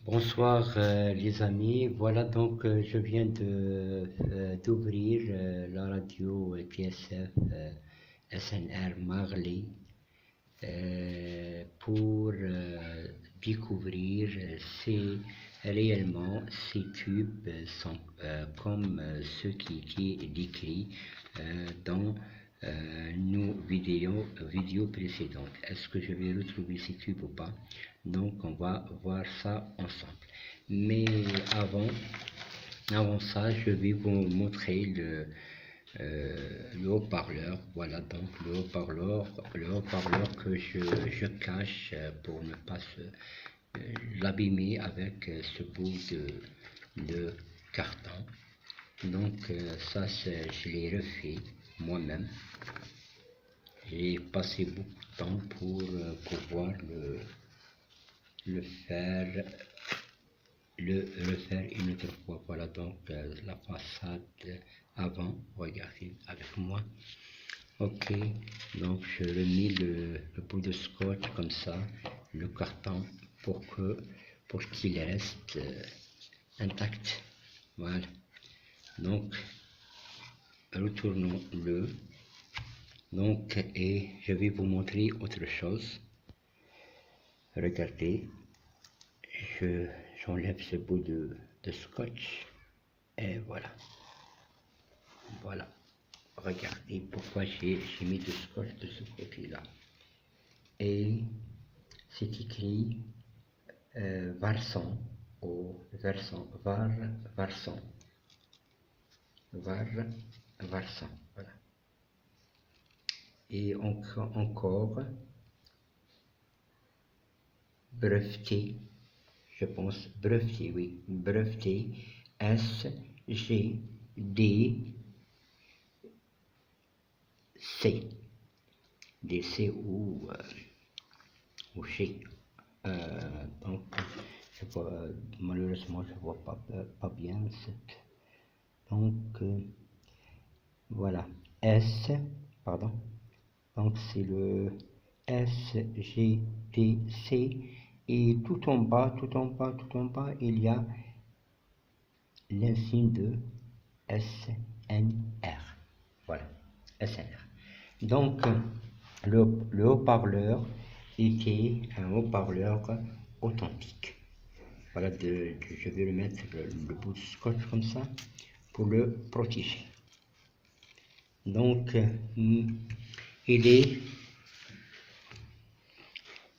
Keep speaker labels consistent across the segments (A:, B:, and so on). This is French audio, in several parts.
A: Bonsoir les amis, voilà donc je viens d'ouvrir la radio TSF SNR Marley pour découvrir si réellement ces tubes sont comme ce qui est décrit dans nos vidéos précédentes. Est-ce que je vais retrouver ces tubes ou pas? Donc on va voir ça ensemble. Mais avant ça, je vais vous montrer le haut-parleur. Voilà donc le haut-parleur que je cache pour ne pas l'abîmer avec ce bout de carton. Donc ça, je l'ai refait moi-même. J'ai passé beaucoup de temps pour pouvoir le faire une autre fois. Voilà donc la façade avant. Regardez avec moi. Ok, donc je remis le bout de scotch comme ça, le carton pour qu'il reste intact. Voilà. Donc retournons-le. Donc et je vais vous montrer autre chose. Regardez, j'enlève ce bout de scotch et voilà. Voilà. Regardez pourquoi j'ai mis du scotch de ce côté-là. Et c'est écrit Varson ou Varson. Varson. Voilà. Et encore breveté, je pense, breveté, oui, breveté, SGDC, DC ou G. Donc, malheureusement, je ne vois pas bien cette. Donc, voilà, pardon, donc c'est le SGTC et tout en bas, il y a l'insigne de SNR. Voilà, SNR. Donc, le haut-parleur était un haut-parleur authentique. Voilà, je vais le mettre le bout de scotch comme ça pour le protéger. Donc, il est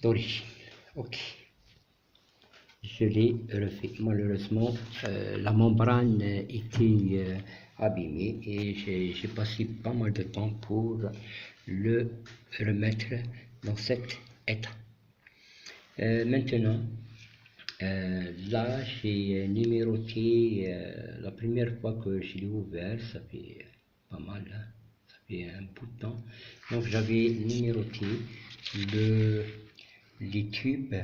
A: d'origine. Ok. Je l'ai refait. Malheureusement, la membrane était abîmée et j'ai passé pas mal de temps pour le remettre dans cet état. Maintenant, là, j'ai numéroté la première fois que je l'ai ouvert, ça fait pas mal, hein, ça fait un bout de temps. Donc, j'avais numéroté les tubes.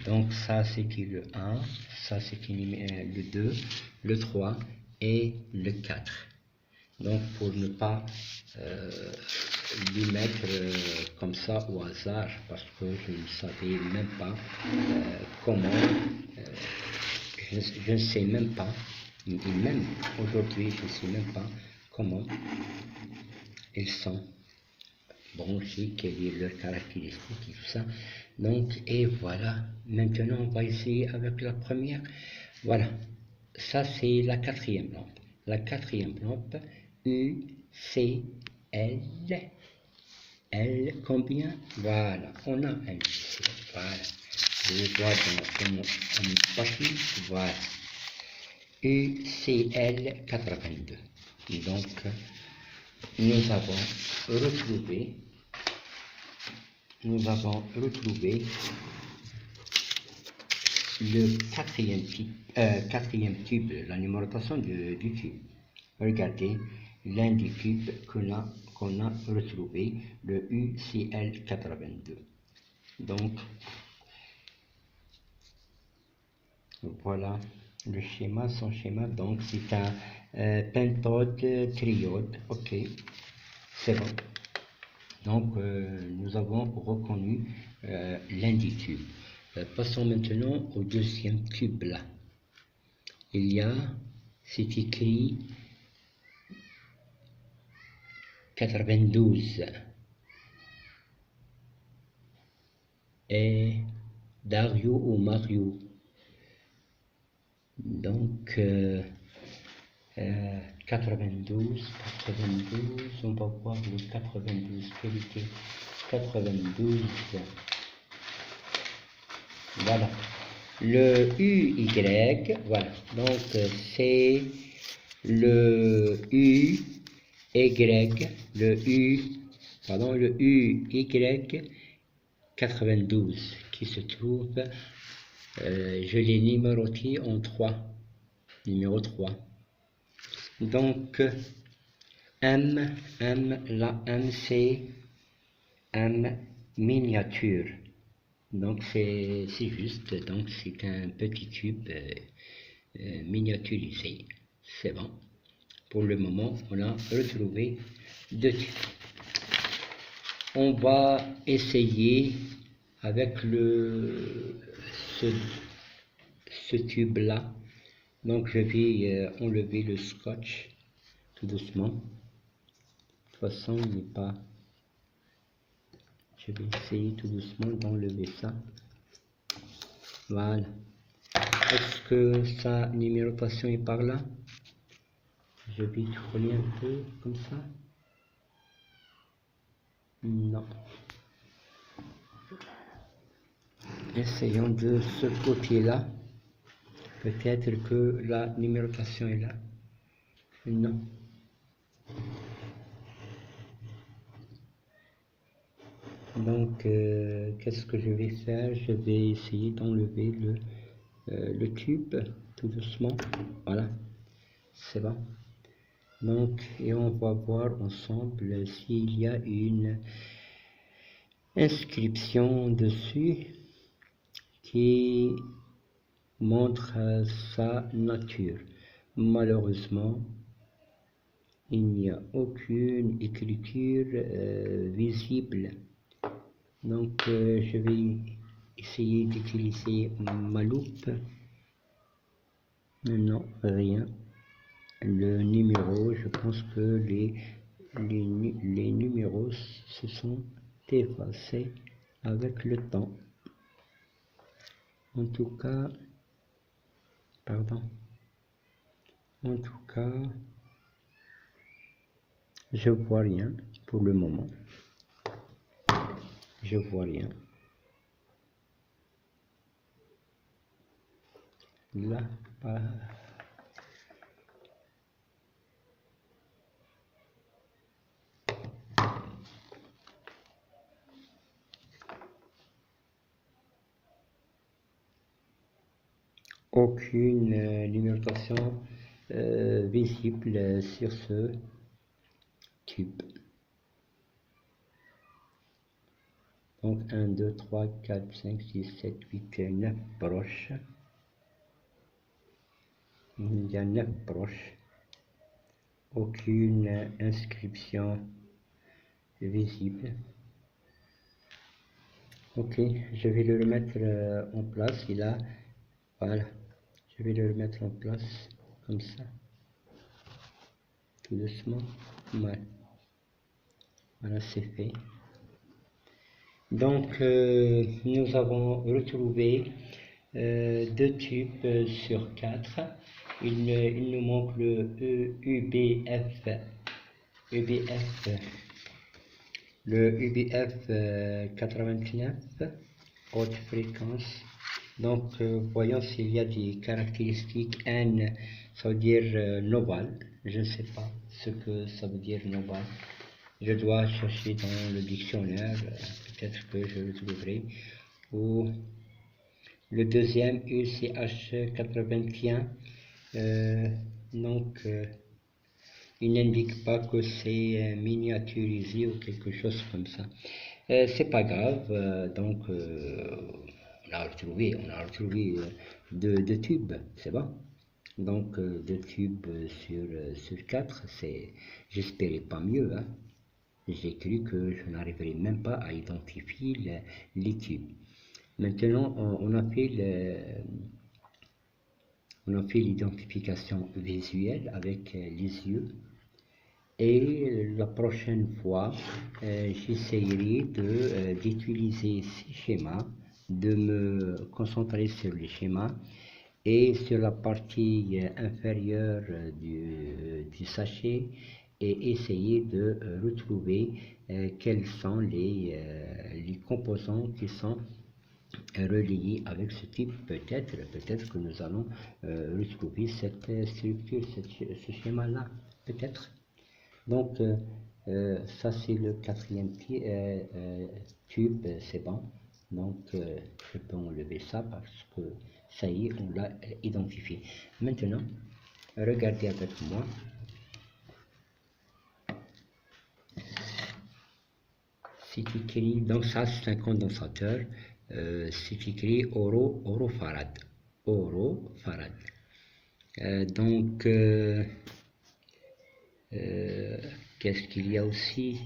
A: Donc, ça c'était le 1, ça c'était le 2, le 3 et le 4. Donc, pour ne pas les mettre comme ça au hasard, parce que je ne savais même pas comment, je ne sais même pas, et même aujourd'hui, je ne sais même pas comment ils sont branchés, quelles sont leurs caractéristiques et tout ça. Donc, et voilà, maintenant on va essayer avec la première. Voilà, ça c'est la quatrième lampe. La quatrième lampe, U, C, L, L combien? Voilà, on a un C, voilà. Je vois dans mon papier, voilà. UCL 82. Donc, nous avons retrouvé le quatrième tube, la numérotation du tube. Regardez l'un des tubes qu'on a retrouvé, le UCL 82. Donc, voilà le schéma, son schéma. Donc, c'est un pentote triode. Ok, c'est bon. Donc, nous avons reconnu l'un des tubes. Passons maintenant au deuxième tube là. Il y a, c'est écrit 92 et Dario ou Mario. Donc 92, on va voir le 92, qualité 92. Voilà. Le UY, voilà. Donc c'est le le UY 92 qui se trouve, je l'ai numéroté en 3, numéro 3. Donc la M c'est M miniature. Donc c'est juste, donc c'est un petit cube miniaturisé. C'est bon. Pour le moment, on a retrouvé 2 tubes. On va essayer avec ce tube là. Donc je vais enlever le scotch tout doucement. De toute façon, il n'est pas. Je vais essayer tout doucement d'enlever ça. Voilà. Est-ce que sa numérotation est par là? Je vais tourner un peu comme ça. Non. Essayons de ce côté-là. Peut-être que la numérotation est là. Non. Donc, qu'est-ce que je vais faire? Je vais essayer d'enlever le tube tout doucement. Voilà. C'est bon. Donc, et on va voir ensemble s'il y a une inscription dessus qui montre sa nature. Malheureusement, il n'y a aucune écriture visible. Donc, je vais essayer d'utiliser ma loupe. Non, rien. Le numéro, je pense que les numéros se sont effacés avec le temps. En tout cas, je vois rien pour le moment. Je vois rien. Là, pas. Aucune numérotation visible sur ce tube. Donc 1, 2, 3, 4, 5, 6, 7, 8, 9 broches. Il y a 9 broches. Aucune inscription visible. Ok, je vais le remettre en place. Il a, voilà, je vais le remettre en place comme ça, tout doucement. Ouais. Voilà, c'est fait. Donc, nous avons retrouvé 2 tubes sur 4. Il nous manque le UBF. Le UBF 89, haute fréquence. Donc, voyons s'il y a des caractéristiques N, ça veut dire Nobel. Je ne sais pas ce que ça veut dire Nobel. Je dois chercher dans le dictionnaire, peut-être que je le trouverai. Ou le deuxième, UCH 81, donc il n'indique pas que c'est miniaturisé ou quelque chose comme ça. C'est pas grave, donc on a retrouvé 2 tubes, c'est bon. Donc 2 tubes sur 4, j'espérais pas mieux, hein. J'ai cru que je n'arriverais même pas à identifier les tubes. Maintenant, on a fait l'identification visuelle avec les yeux. Et la prochaine fois, j'essayerai d'utiliser ces schémas, de me concentrer sur les schémas et sur la partie inférieure du sachet et essayer de retrouver quels sont les composants qui sont reliés avec ce type. Peut-être que nous allons retrouver cette structure, ce schéma-là, peut-être. Donc, ça c'est le quatrième tube, c'est bon. Donc, je peux enlever ça parce que ça y est, on l'a identifié. Maintenant, regardez avec moi. C'est écrit, donc ça c'est un condensateur, c'est écrit orofarad. Orofarad. Donc, qu'est-ce qu'il y a aussi?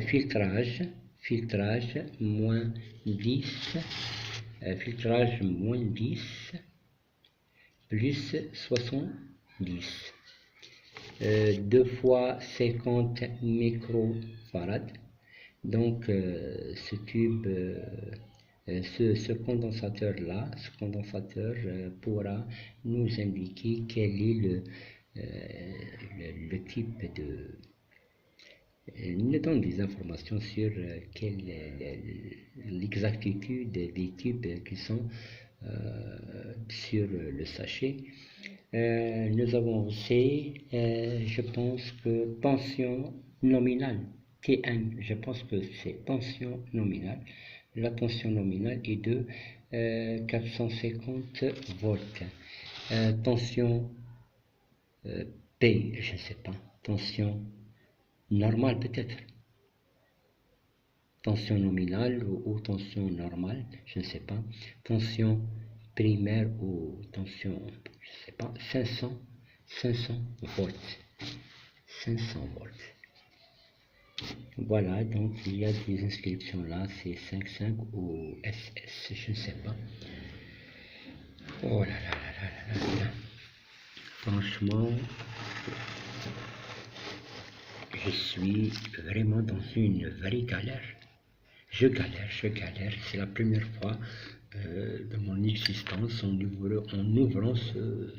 A: Filtrage moins 10, filtrage moins 10, plus 70, 2 fois 50 microfarad. Donc ce tube, ce condensateur-là, pourra nous indiquer quel est le type de... nous donne des informations sur l'exactitude des tubes qui sont sur le sachet. Nous avons aussi, je pense que tension nominale, T1, je pense que c'est tension nominale. La tension nominale est de 450 volts. Tension P, je ne sais pas, tension normale peut-être. Tension nominale ou tension normale, je ne sais pas. Tension primaire ou tension, je ne sais pas, 500 volts. 500 volts. Voilà, donc il y a des inscriptions là, c'est 5.5 ou SS, je ne sais pas. Oh là là là là là là. Franchement, je suis vraiment dans une vraie galère. Je galère. C'est la première fois de mon existence en ouvrant ce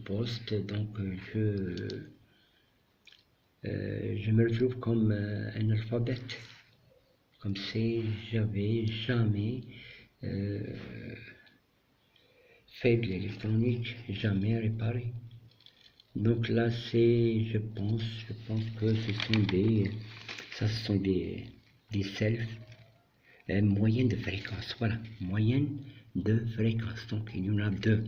A: poste. Donc je me retrouve comme un analphabète. Comme si j'avais jamais fait de l'électronique, jamais réparé. Donc là, je pense que ce sont des selfs moyenne de fréquence. Voilà, moyenne de fréquence. Donc il y en a deux.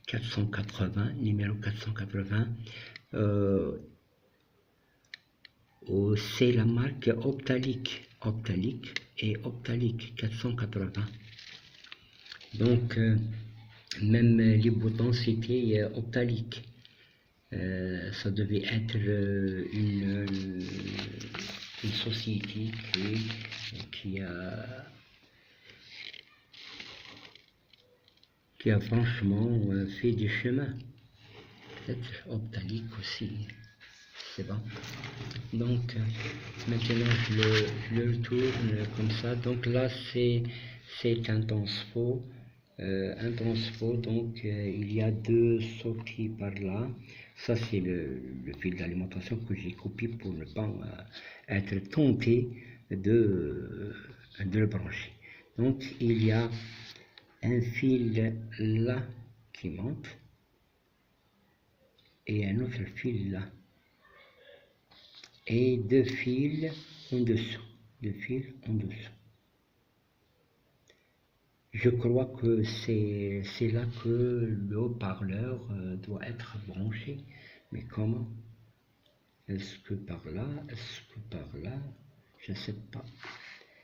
A: 480, numéro 480. C'est la marque Optalic et Optalic 480. Donc même les boutons c'était Optalic. Ça devait être une société qui a franchement fait du chemin. Peut-être Optalic aussi, c'est bon. Donc maintenant je le retourne comme ça. Donc là c'est un transfo. Donc il y a deux sorties par là. Ça c'est le fil d'alimentation que j'ai copié pour ne pas être tenté de le brancher. Donc il y a un fil là qui monte et un autre fil là et deux fils en dessous. Je crois que c'est là que le haut-parleur doit être branché. Mais comment? Est-ce que par là? Je ne sais pas.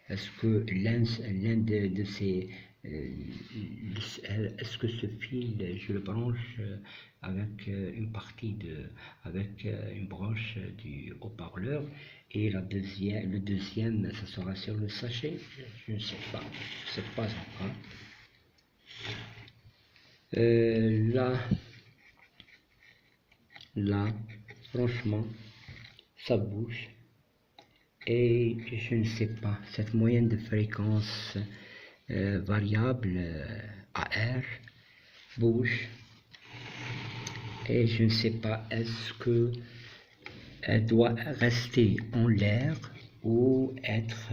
A: Est-ce que l'un de ces... est-ce que ce fil, je le branche avec une partie avec une branche du haut-parleur Et le deuxième, ça sera sur le sachet. Je ne sais pas. Je ne sais pas encore. Là, franchement, ça bouge. Et je ne sais pas, cette moyenne de fréquence variable AR bouge. Et je ne sais pas, est-ce que elle doit rester en l'air ou être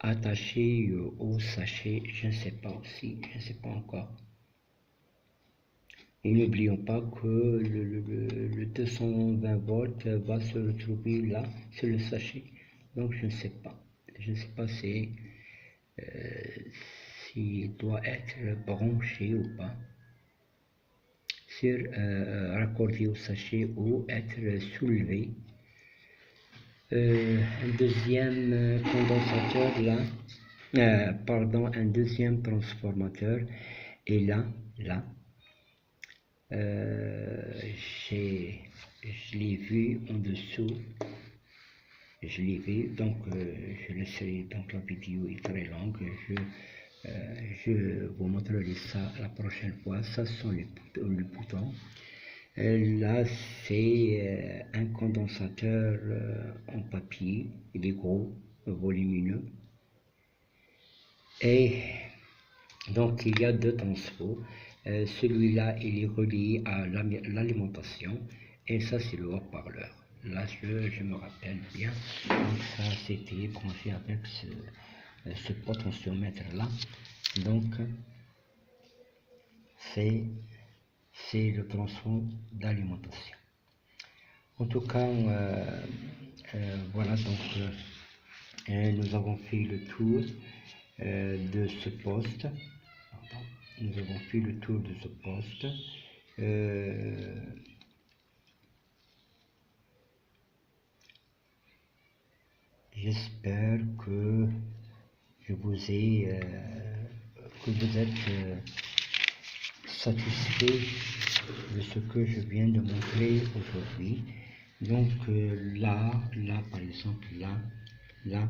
A: attachée au sachet, je ne sais pas aussi, je ne sais pas encore. Et n'oublions pas que le 220 volts va se retrouver là, sur le sachet. Donc je ne sais pas. Je ne sais pas s'il doit être branché ou pas. Raccordé au sachet ou être soulevé. Un deuxième condensateur là, un deuxième transformateur est là. Je l'ai vu en dessous, je l'ai vu, donc je laisserai, donc la vidéo est très longue, je vous montrerai ça la prochaine fois. Ça sont les boutons. Là c'est un condensateur en papier, il est gros, volumineux, et donc il y a deux transfos. Celui-là il est relié à l'alimentation, et ça c'est le haut-parleur. Là je me rappelle bien, donc ça c'était branché avec ce potentiomètre là. Donc c'est le transfo d'alimentation. En tout cas, voilà, donc nous avons fait le tour de ce poste. Pardon. Nous avons fait le tour de ce poste. J'espère que je vous ai, que vous êtes satisfait de ce que je viens de montrer aujourd'hui. Donc là par exemple, là,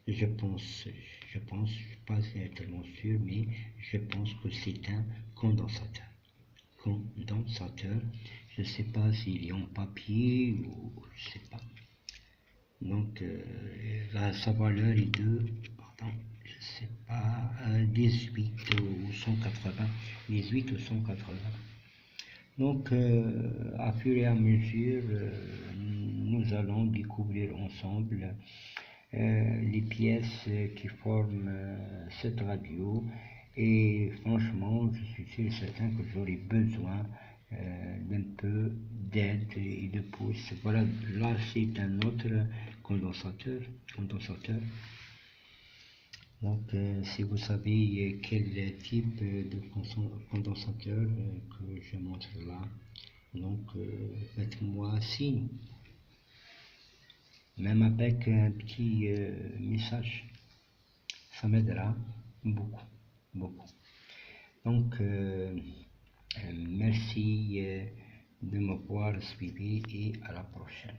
A: je pense, je suis pas tellement sûr, mais je pense que c'est un condensateur. Je ne sais pas s'il est en papier ou je sais pas. Donc là, sa valeur est de, pardon, je sais pas, 18 ou 180, 18 ou 180. Donc, à fur et à mesure, nous allons découvrir ensemble les pièces qui forment cette radio, et franchement, je suis sûr et certain que j'aurai besoin d'un peu d'aide et de pouce. Voilà, là c'est un autre condensateur. Donc, si vous savez quel type de condensateur que je montre là, donc faites-moi signe, même avec un petit message, ça m'aidera beaucoup. Donc, merci de m'avoir suivi et à la prochaine.